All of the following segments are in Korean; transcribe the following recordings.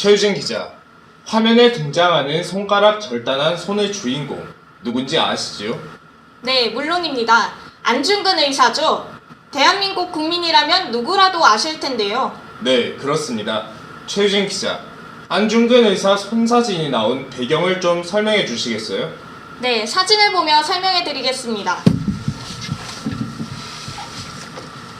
최유진 기자, 화면에 등장하는 손가락 절단한 손의 주인공, 누군지 아시지요? 네, 물론입니다. 안중근 의사죠. 대한민국 국민이라면 누구라도 아실 텐데요. 네, 그렇습니다. 최유진 기자, 안중근 의사 손사진이 나온 배경을 좀 설명해 주시겠어요? 네, 사진을 보며 설명해 드리겠습니다.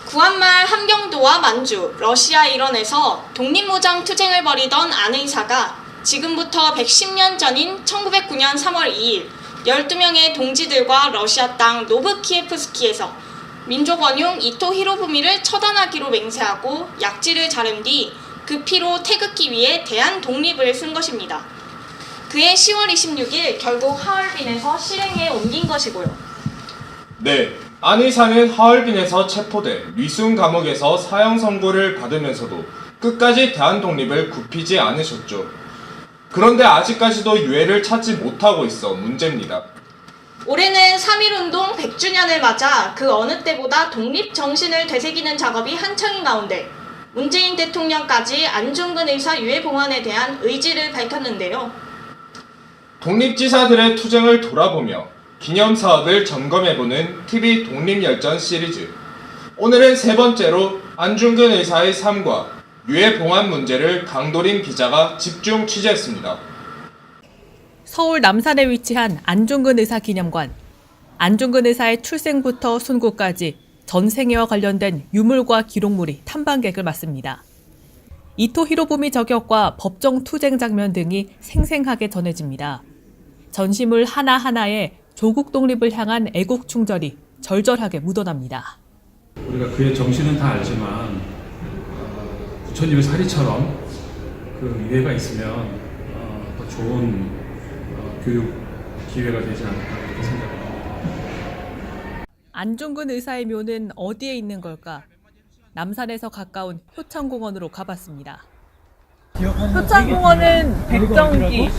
구한말 함경도와 만주, 러시아 일원에서 독립무장 투쟁을 벌이던 안 의사가 지금부터 110년 전인 1909년 3월 2일 12명의 동지들과 러시아 땅 노브키에프스키에서 민족 원흉 이토 히로부미를 처단하기로 맹세하고 약지를 자른 뒤 그 피로 태극기 위에 대한 독립을 쓴 것입니다. 그해 10월 26일 결국 하얼빈에서 실행에 옮긴 것이고요. 네, 안 의사는 하얼빈에서 체포돼 리순 감옥에서 사형 선고를 받으면서도 끝까지 대한독립을 굽히지 않으셨죠. 그런데 아직까지도 유해를 찾지 못하고 있어 문제입니다. 올해는 3.1운동 100주년을 맞아 그 어느 때보다 독립 정신을 되새기는 작업이 한창인 가운데 문재인 대통령까지 안중근 의사 유해 봉환에 대한 의지를 밝혔는데요. 독립지사들의 투쟁을 돌아보며 기념사업을 점검해보는 TV 독립열전 시리즈. 오늘은 세 번째로 안중근 의사의 삶과 유해 봉환 문제를 강도림 기자가 집중 취재했습니다. 서울 남산에 위치한 안중근 의사 기념관. 안중근 의사의 출생부터 순고까지 전 생애와 관련된 유물과 기록물이 탐방객을 맞습니다. 이토 히로부미 저격과 법정 투쟁 장면 등이 생생하게 전해집니다. 전시물 하나하나에 조국 독립을 향한 애국 충절이 절절하게 묻어납니다. 우리가 그의 정신은 다 알지만 부처님의 사리처럼 그 유해가 있으면 더 좋은 교육 기회가 되지 않을까 이렇게 생각합니다. 안중근 의사의 묘는 어디에 있는 걸까? 남산에서 가까운 효창공원으로 가봤습니다. 효창공원은 백정기,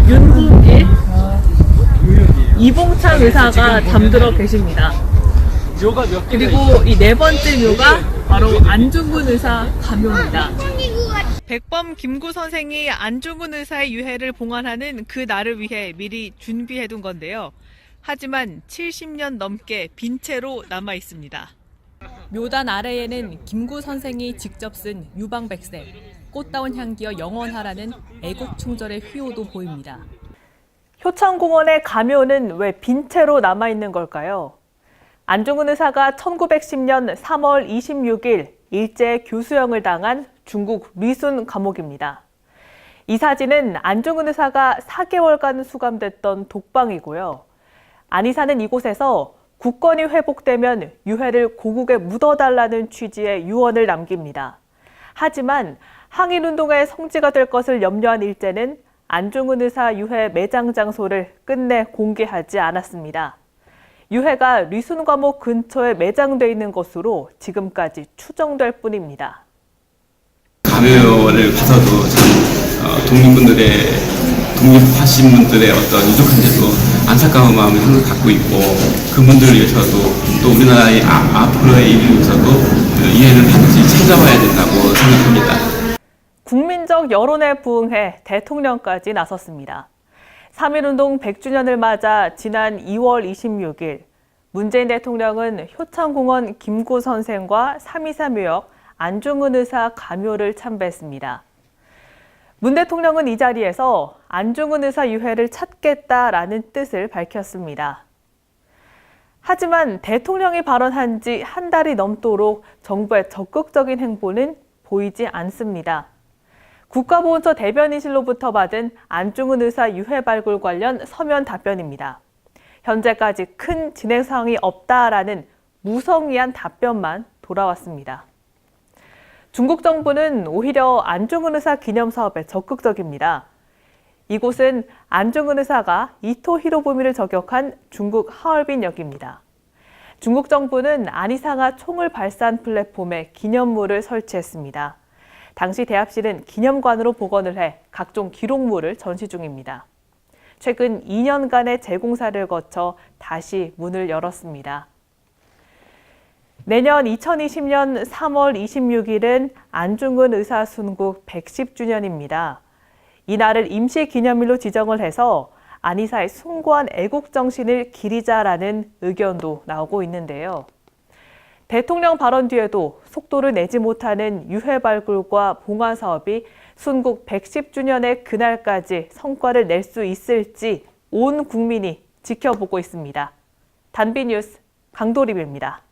윤국일, 이봉창 의사가 잠들어 계십니다. 그리고 이 네 번째 묘가 바로 안중근 의사 가묘입니다. 백범 김구 선생이 안중근 의사의 유해를 봉환하는 그 날을 위해 미리 준비해둔 건데요. 하지만 70년 넘게 빈 채로 남아 있습니다. 묘단 아래에는 김구 선생이 직접 쓴 유방백세, 꽃다운 향기여 영원하라는 애국 충절의 휘호도 보입니다. 효창공원의 가묘는 왜 빈 채로 남아 있는 걸까요? 안중근 의사가 1910년 3월 26일 일제 교수형을 당한 중국 리순 감옥입니다. 이 사진은 안중근 의사가 4개월간 수감됐던 독방이고요. 안 의사는 이곳에서 국권이 회복되면 유해를 고국에 묻어달라는 취지의 유언을 남깁니다. 하지만 항일운동의 성지가 될 것을 염려한 일제는 안중근 의사 유해 매장 장소를 끝내 공개하지 않았습니다. 유해가 리순 감옥 근처에 매장돼 있는 것으로 지금까지 추정될 뿐입니다. 가묘를 봐서도 참 독립하신 분들의 어떤 유족한테도 안타까운 마음을 항상 갖고 있고 그분들을 위해서도 또 우리나라의 앞으로의 일을 위해서도 이해는 반드시 찾아와야 된다고 생각합니다. 국민적 여론에 부응해 대통령까지 나섰습니다. 3.1운동 100주년을 맞아 지난 2월 26일 문재인 대통령은 효창공원 김구 선생과 3.24 묘역 안중근 의사 가묘를 참배했습니다. 문 대통령은 이 자리에서 안중근 의사 유해를 찾겠다라는 뜻을 밝혔습니다. 하지만 대통령이 발언한 지 한 달이 넘도록 정부의 적극적인 행보는 보이지 않습니다. 국가보훈처 대변인실로부터 받은 안중근 의사 유해 발굴 관련 서면 답변입니다. 현재까지 큰 진행 사항이 없다라는 무성의한 답변만 돌아왔습니다. 중국 정부는 오히려 안중근 의사 기념 사업에 적극적입니다. 이곳은 안중근 의사가 이토 히로부미를 저격한 중국 하얼빈역입니다. 중국 정부는 안 의사가 총을 발사한 플랫폼에 기념물을 설치했습니다. 당시 대합실은 기념관으로 복원을 해 각종 기록물을 전시 중입니다. 최근 2년간의 재공사를 거쳐 다시 문을 열었습니다. 내년 2020년 3월 26일은 안중근 의사 순국 110주년입니다. 이날을 임시기념일로 지정을 해서 안의사의 숭고한 애국정신을 기리자라는 의견도 나오고 있는데요. 대통령 발언 뒤에도 속도를 내지 못하는 유해 발굴과 봉화 사업이 순국 110주년의 그날까지 성과를 낼 수 있을지 온 국민이 지켜보고 있습니다. 단비뉴스 강도림입니다.